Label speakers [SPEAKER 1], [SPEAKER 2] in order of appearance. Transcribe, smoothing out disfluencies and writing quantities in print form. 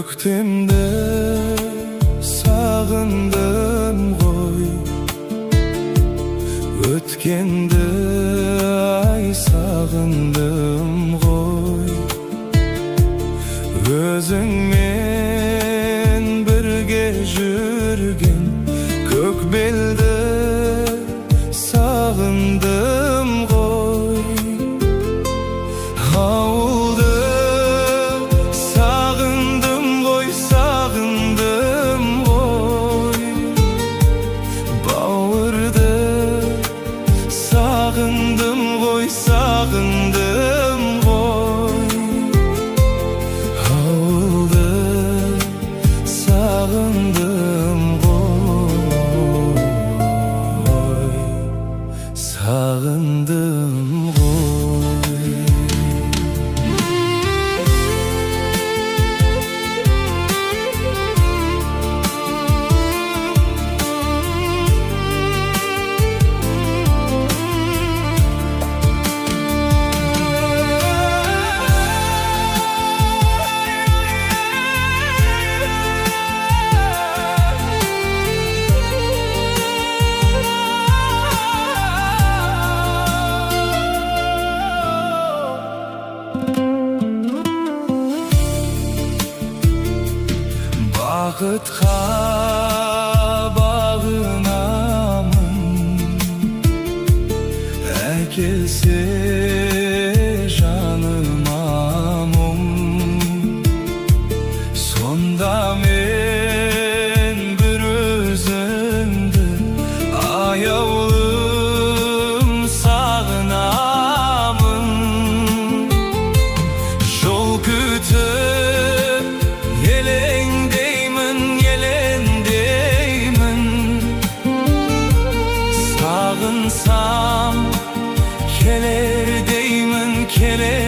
[SPEAKER 1] Öktümde sağındım koy, ötkende ay sağındım koy. Özün men birge жүрген көк белді сағындым ғой. Ауылды сағындым ғой, сағындым ғой. Бауырды сағындым ғой, сағындым ғой. Ауылды сағындым ғой, сағындым ғой. Бақытқа бағынамын, әкелсе жаныма мұң. Сонда мен бір өзіңді аяулым сағынамын. Жол күтіп sağınsam keler deymin, keler